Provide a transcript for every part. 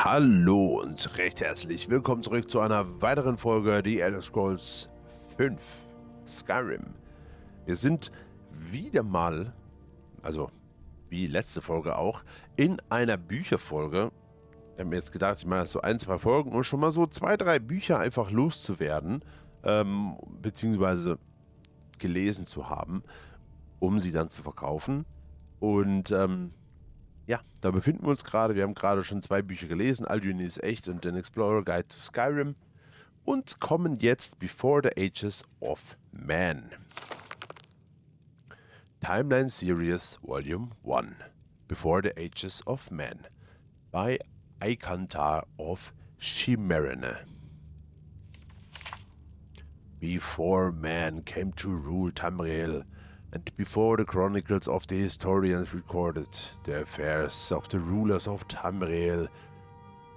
Hallo und recht herzlich willkommen zurück zu einer weiteren Folge The Elder Scrolls 5 Skyrim. Wir sind wieder mal, also wie letzte Folge auch, in einer Bücherfolge. Wir haben jetzt gedacht, ich mache so ein, zwei Folgen, um schon mal so 2, 3 Bücher einfach loszuwerden, beziehungsweise gelesen zu haben, um sie dann zu verkaufen. Und ja, da befinden wir uns gerade. Wir haben gerade schon 2 Bücher gelesen, Alduin ist echt und den Explorer Guide to Skyrim, und kommen jetzt Before the Ages of Man. Timeline Series Volume 1 Before the Ages of Man by Eikantar of Chimerene. Before man came to rule Tamriel, and before the chronicles of the historians recorded the affairs of the rulers of Tamriel,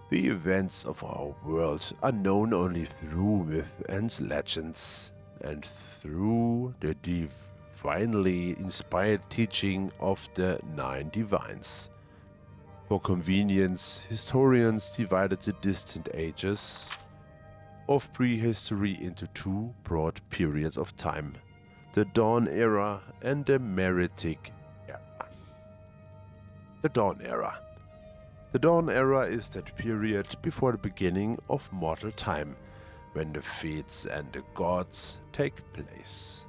the events of our world are known only through myth and legends, and through the divinely inspired teaching of the 9 divines. For convenience, historians divided the distant ages of prehistory into 2 broad periods of time: the Dawn Era and the Meretic Era. The Dawn Era. The Dawn Era is that period before the beginning of mortal time, when the Fates and the gods take place.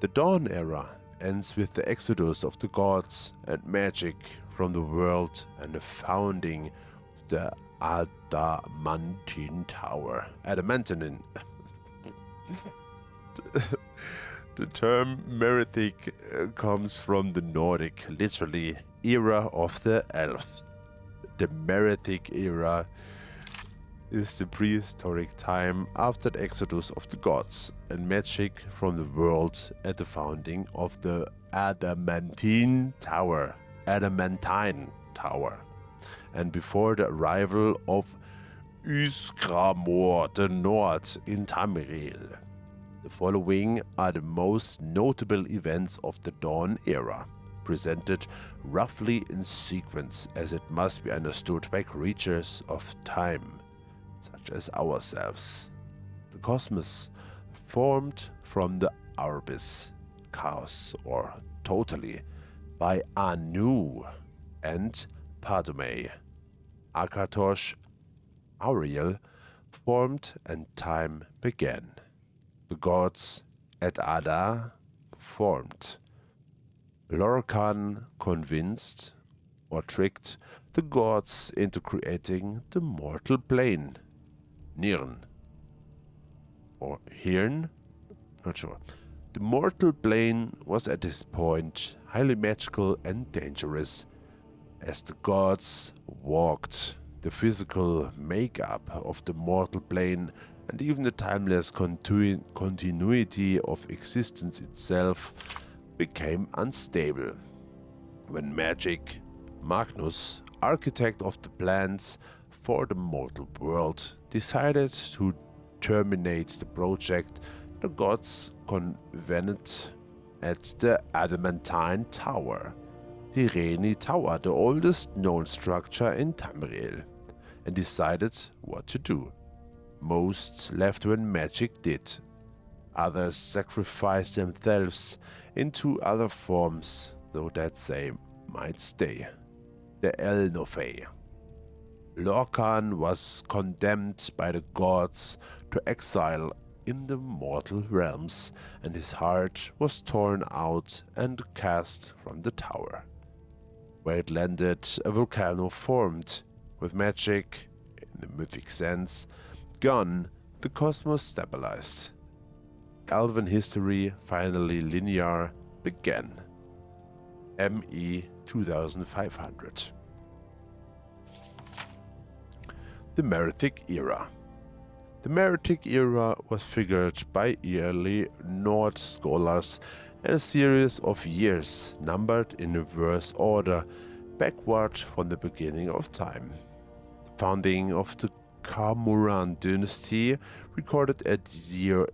The Dawn Era ends with the exodus of the gods and magic from the world and the founding of the Adamantine Tower. Adamantine. The term Merethic comes from the Nordic, literally era of the elf. The Merethic era is the prehistoric time after the exodus of the gods and magic from the world at the founding of the Adamantine Tower. Adamantine Tower. And before the arrival of Ysgramor the North in Tamriel. The following are the most notable events of the Dawn Era, presented roughly in sequence as it must be understood by creatures of time, such as ourselves. The cosmos formed from the Arbis, chaos or totally, by Anu and Padme. Akatosh, Auriel, formed and time began. The gods at Ada formed. Lorcan convinced or tricked the gods into creating the mortal plane. Nirn. Or Hirn? Not sure. The mortal plane was at this point highly magical and dangerous, as the gods walked. The physical makeup of the mortal plane and even the timeless continuity of existence itself became unstable. When magic, Magnus, architect of the plans for the mortal world, decided to terminate the project, the gods convened at the Adamantine Tower, the Reni Tower, the oldest known structure in Tamriel, and decided what to do. Most left when magic did. Others sacrificed themselves into other forms, though that they might stay. The Elnofey. Lorcan was condemned by the gods to exile in the mortal realms, and his heart was torn out and cast from the tower. Where it landed, a volcano formed. With magic, in the mythic sense, gone, the cosmos stabilized. Elven history, finally linear, began. ME 2500. The Merethic Era. The Merethic Era was figured by early Nord scholars as a series of years numbered in reverse order, backward from the beginning of time. The founding of the Kamuran dynasty recorded as year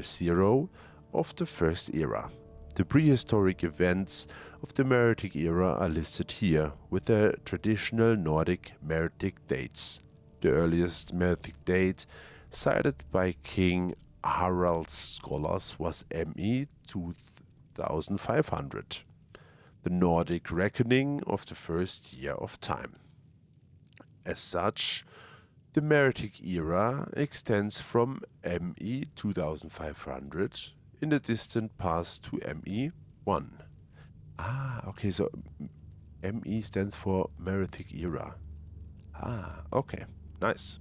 0 of the first era. The prehistoric events of the Meroitic era are listed here, with their traditional Nordic Meroitic dates. The earliest Meroitic date cited by King Harald's scholars was ME 2500, the Nordic reckoning of the first year of time. As such, the Meroitic era extends from ME 2500 in the distant past to ME 1. Okay, so ME stands for Meroitic era. Okay, nice.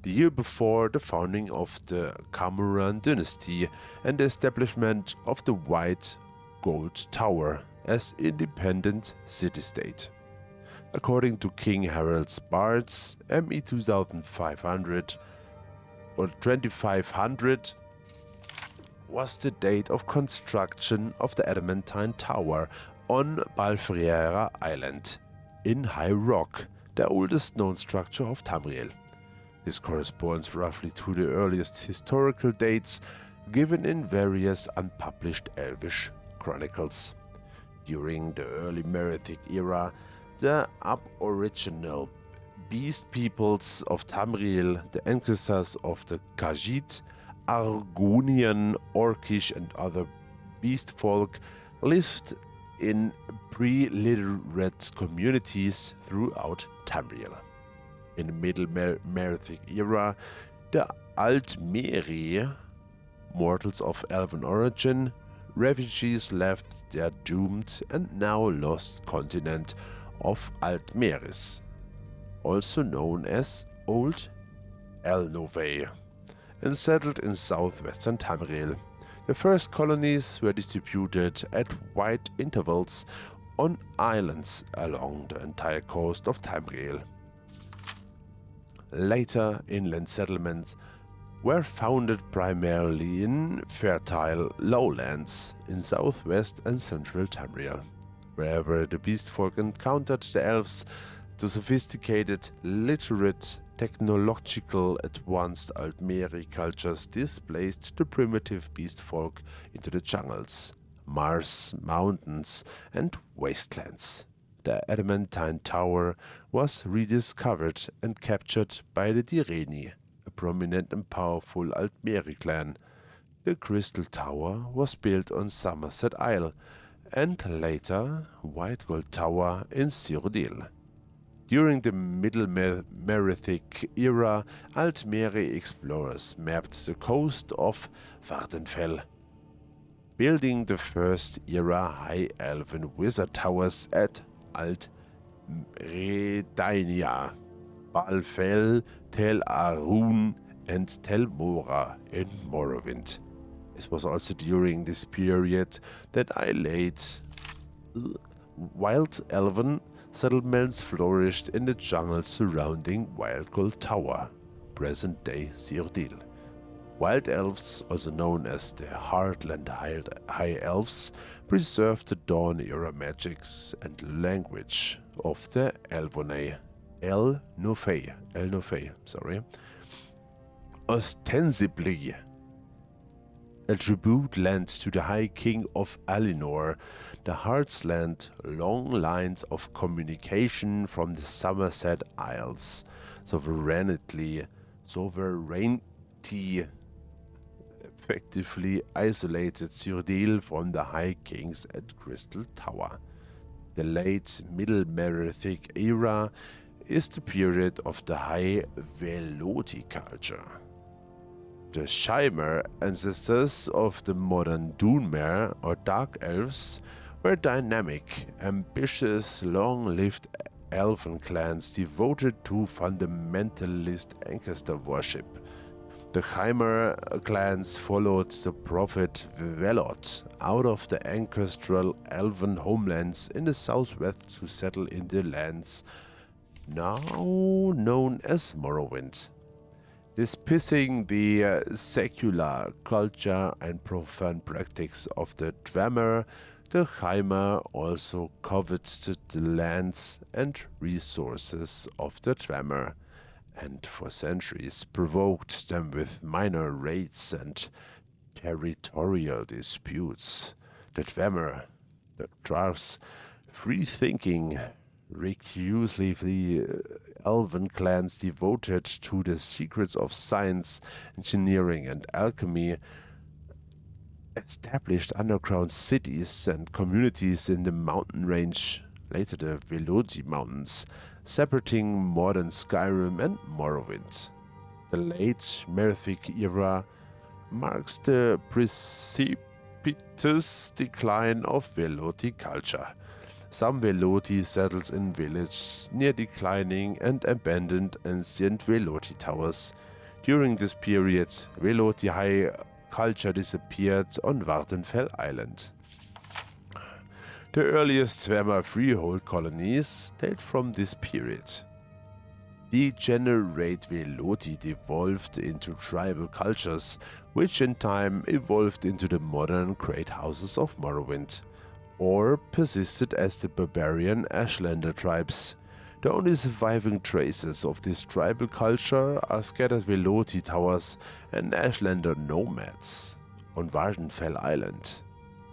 The year before the founding of the Cameron dynasty and the establishment of the White Gold Tower as independent city-state. According to King Harald's bards, ME 2500 or 2500 was the date of construction of the adamantine tower on Balfriera Island in High Rock, the oldest known structure of Tamriel. This corresponds roughly to the earliest historical dates given in various unpublished Elvish chronicles. During the early Meroitic era, the aboriginal beast peoples of Tamriel, the ancestors of the Khajiit, Argonian, Orcish and other beast folk, lived in pre-literate communities throughout Tamriel. In the Middle Meroitic era, the Altmeri, mortals of elven origin, refugees left their doomed and now lost continent of Altmeris, also known as Old Elnove, and settled in southwestern Tamriel. The first colonies were distributed at wide intervals on islands along the entire coast of Tamriel. Later, inland settlements were founded primarily in fertile lowlands in southwest and central Tamriel. Wherever the beast folk encountered the elves, the sophisticated, literate, technological, advanced Altmeri cultures displaced the primitive beast folk into the jungles, marshes, mountains, and wastelands. The adamantine tower was rediscovered and captured by the Direni, a prominent and powerful Altmeri clan. The Crystal Tower was built on Somerset Isle, and later White Gold Tower in Cyrodiil. During the Middle Meroitic era, Altmeri explorers mapped the coast of Vardenfell, building the first era High Elven wizard towers at Alt Redainia, Balfell, Tel Arun and Tel Mora in Morrowind. It was also during this period that wild elven settlements flourished in the jungles surrounding White Gold Tower, present-day Cyrodiil. Wild elves, also known as the Heartland High Elves, preserved the Dawn-era magics and language of the Elvenei, ostensibly a tribute land to the High King of Alinor, the Heartsland, long lines of communication from the Somerset Isles, sovereignty effectively isolated Cyrodiil from the High Kings at Crystal Tower. The late Middle Meroitic era is the period of the High Veloti culture. The Shaimer, ancestors of the modern Dunmer or Dark Elves, were dynamic, ambitious, long-lived elven clans devoted to fundamentalist ancestor worship. The Chaimer clans followed the prophet Velot out of the ancestral elven homelands in the southwest to settle in the lands now known as Morrowind. Dismissing the secular culture and profane practices of the Dwemer, the Chaimer also coveted the lands and resources of the Dwemer, and for centuries provoked them with minor raids and territorial disputes. The Dwemer, the dwarfs, free-thinking, reclusively elven clans devoted to the secrets of science, engineering, and alchemy, established underground cities and communities in the mountain range, later the Veloci Mountains, separating modern Skyrim and Morrowind. The late Merithic era marks the precipitous decline of Veloti culture. Some Veloti settled in villages near declining and abandoned ancient Veloti towers. During this period, Veloti high culture disappeared on Vardenfell Island. The earliest Dwemer freehold colonies date from this period. Degenerate Veloti devolved into tribal cultures, which in time evolved into the modern great houses of Morrowind, or persisted as the barbarian Ashlander tribes. The only surviving traces of this tribal culture are scattered Veloti towers and Ashlander nomads on Vardenfell Island.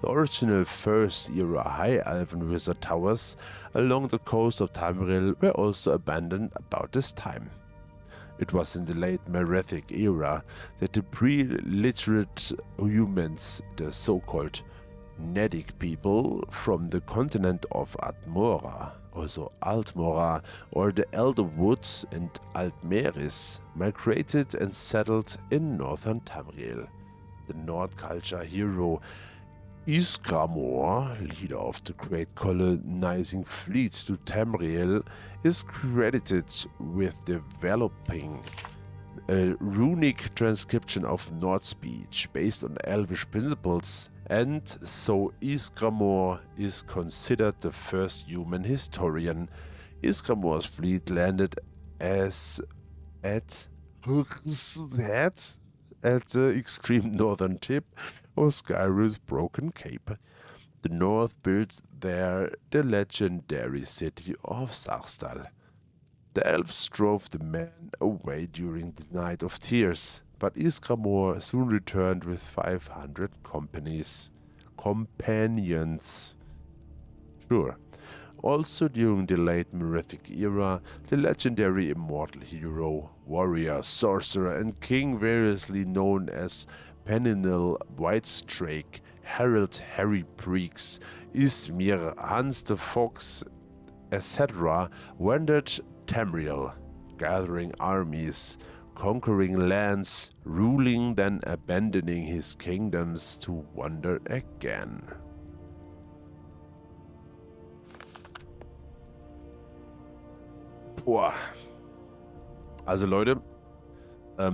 The original First-era High Elven wizard towers along the coast of Tamriel were also abandoned about this time. It was in the late Merethic era that the pre-literate humans, the so-called Nedic people from the continent of Atmora, also Altmora, or the Elder Woods and Altmeris, migrated and settled in northern Tamriel. The Nord culture hero Ysgramor, leader of the great colonizing fleet to Tamriel, is credited with developing a runic transcription of Nord speech based on Elvish principles, and so Ysgramor is considered the first human historian. Ysgramor's fleet landed at the extreme northern tip of Skyrim's Broken Cape. The North built there the legendary city of Sarsdal. The elves drove the men away during the Night of Tears, but Ysgramor soon returned with 500 companions. Sure. Also during the late Merethic era, the legendary immortal hero, warrior, sorcerer, and king variously known as Peninel Whitestrake, Harold Harry Breeks, Ismir, Hans the Fox, etc. wandered Tamriel, gathering armies, conquering lands, ruling, then abandoning his kingdoms to wander again. Boah. Also Leute, da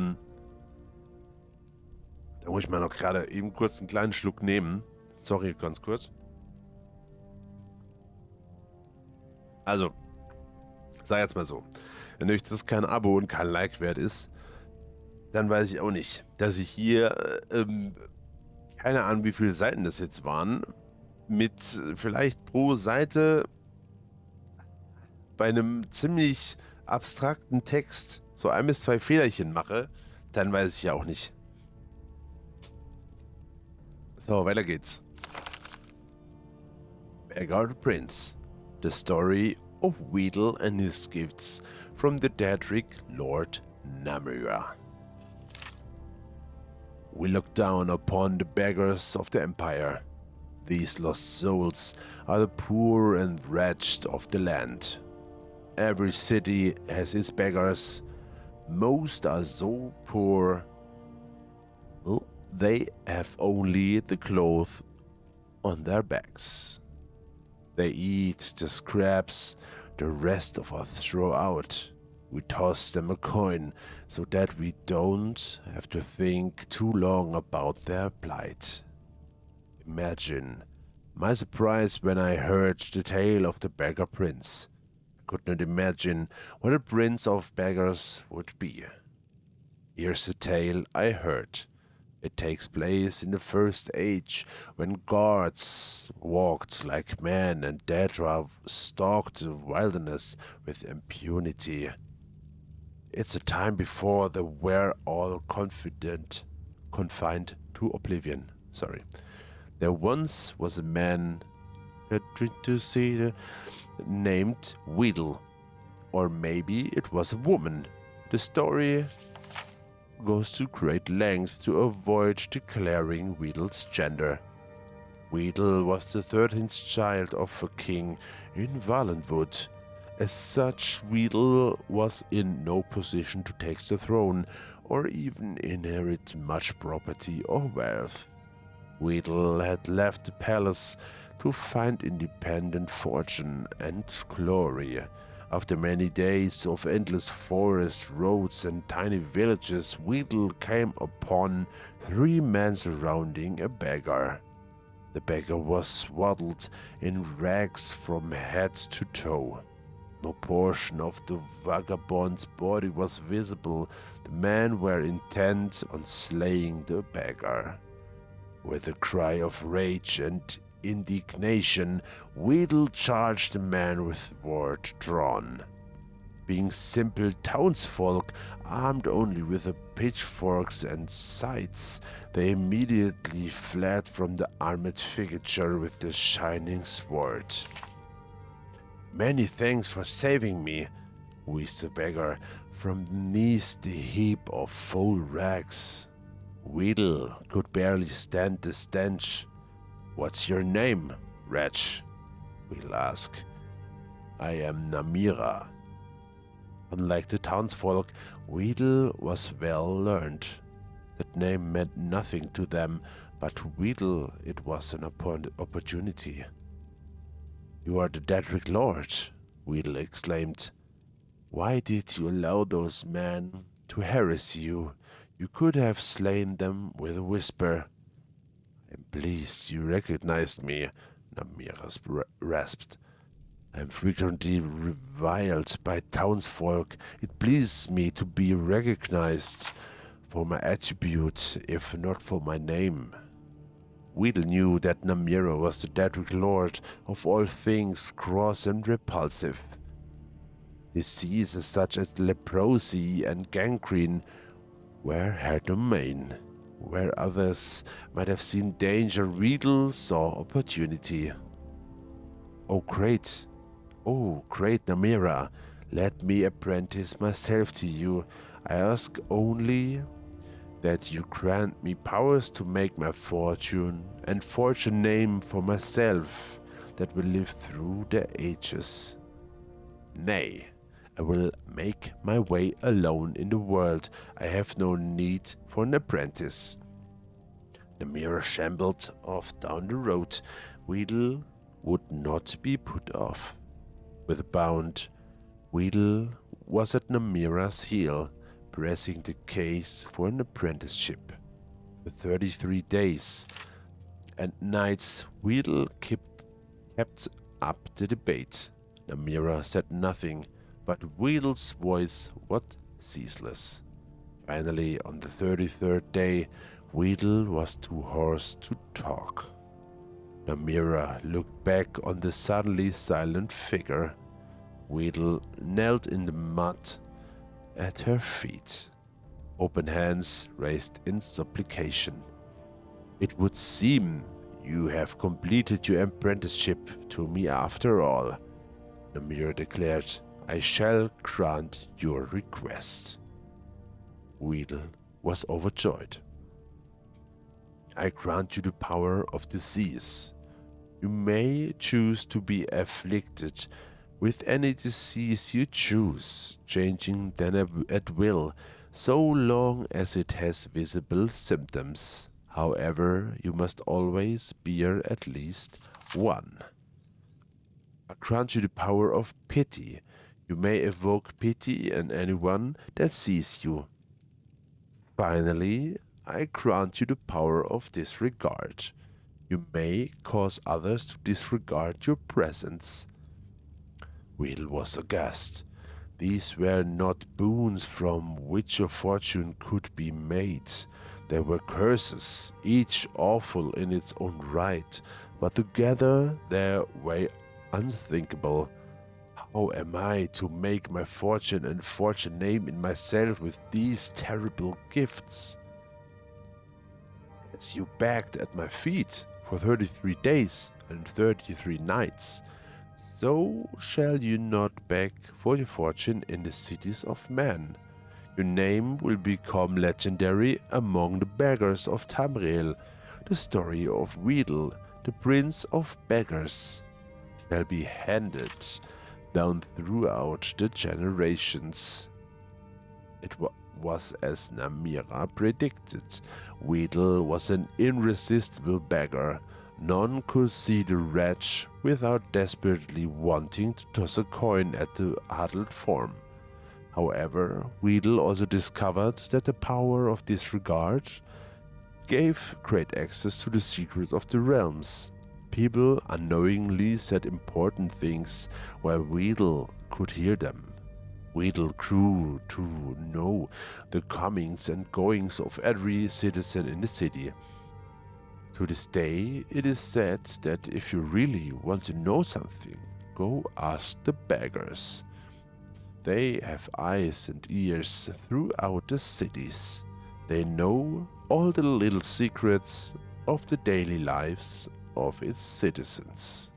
muss ich mal noch gerade eben kurz einen kleinen Schluck nehmen. Sorry, ganz kurz. Also, sag jetzt mal so, wenn euch das kein Abo und kein Like wert ist, dann weiß ich auch nicht, dass ich hier, keine Ahnung wie viele Seiten das jetzt waren, mit vielleicht pro Seite bei einem ziemlich abstrakten Text so 1 bis 2 Fehlerchen mache, dann weiß ich ja auch nicht. So, weiter geht's. Beggar the Prince. The story of Weedle and his gifts from the Daedric Lord Namira. We look down upon the beggars of the Empire. These lost souls are the poor and wretched of the land. Every city has its beggars. Most are so poor, they have only the clothes on their backs. They eat the scraps the rest of us throw out. We toss them a coin so that we don't have to think too long about their plight. Imagine my surprise when I heard the tale of the Beggar Prince. I could not imagine what a prince of beggars would be. Here's the tale I heard. It takes place in the First Age, when guards walked like men and Daedra stalked the wilderness with impunity. It's a time before they were all confined to oblivion. There once was a man named Weedle, or maybe it was a woman. The story goes to great lengths to avoid declaring Weedle's gender. Weedle was the 13th child of a king in Valenwood. As such, Weedle was in no position to take the throne or even inherit much property or wealth. Weedle had left the palace to find independent fortune and glory. After many days of endless forests, roads, and tiny villages, Weedle came upon 3 men surrounding a beggar. The beggar was swaddled in rags from head to toe. No portion of the vagabond's body was visible. The men were intent on slaying the beggar. With a cry of rage and indignation, Weedle charged the man with sword drawn. Being simple townsfolk, armed only with pitchforks and scythes, they immediately fled from the armored figure with the shining sword. "Many thanks for saving me," wheezed the beggar from beneath the heap of foul rags. Weedle could barely stand the stench. "What's your name, wretch?" Weedle asked. "I am Namira." Unlike the townsfolk, Weedle was well learned. That name meant nothing to them, but to Weedle it was an opportunity. "You are the Daedric Lord," Weedle exclaimed. "Why did you allow those men to harass you? You could have slain them with a whisper." "I'm pleased you recognized me," Namira rasped. "I'm frequently reviled by townsfolk. It pleases me to be recognized for my attribute, if not for my name." Weedle knew that Namira was the Daedric Lord of all things gross and repulsive. Diseases such as leprosy and gangrene were her domain. Where others might have seen danger, Weedle saw opportunity. Oh great Namira, let me apprentice myself to you. I ask only that you grant me powers to make my fortune and forge a name for myself that will live through the ages. Nay, I will make my way alone in the world. I have no need for an apprentice." Namira shambled off down the road. Weedle would not be put off. With a bound, Weedle was at Namira's heel, pressing the case for an apprenticeship. For 33 days and nights, Weedle kept up the debate. Namira said nothing, but Weedle's voice was ceaseless. Finally, on the 33rd day, Weedle was too hoarse to talk. Namira looked back on the suddenly silent figure. Weedle knelt in the mud at her feet, open hands raised in supplication. "It would seem you have completed your apprenticeship to me after all," Namira declared. "I shall grant your request." Weedle was overjoyed. "I grant you the power of disease. You may choose to be afflicted with any disease you choose, changing them at will, so long as it has visible symptoms. However, you must always bear at least one. I grant you the power of pity. You may evoke pity in anyone that sees you. Finally, I grant you the power of disregard. You may cause others to disregard your presence." Weedle was aghast. These were not boons from which a fortune could be made. They were curses, each awful in its own right, but together they were unthinkable. How am I to make my fortune and forge a name in myself with these terrible gifts? "As you begged at my feet," for 33 days and 33 nights. So shall you not beg for your fortune in the cities of men. Your name will become legendary among the beggars of Tamriel. The story of Weedle, the prince of beggars, shall be handed down throughout the generations. It was as Namira predicted. Weedle was an irresistible beggar. None could see the wretch without desperately wanting to toss a coin at the huddled form. However, Weedle also discovered that the power of disregard gave great access to the secrets of the realms. People unknowingly said important things where Weedle could hear them. Weedle grew to know the comings and goings of every citizen in the city. To this day, it is said that if you really want to know something, go ask the beggars. They have eyes and ears throughout the cities. They know all the little secrets of the daily lives of its citizens.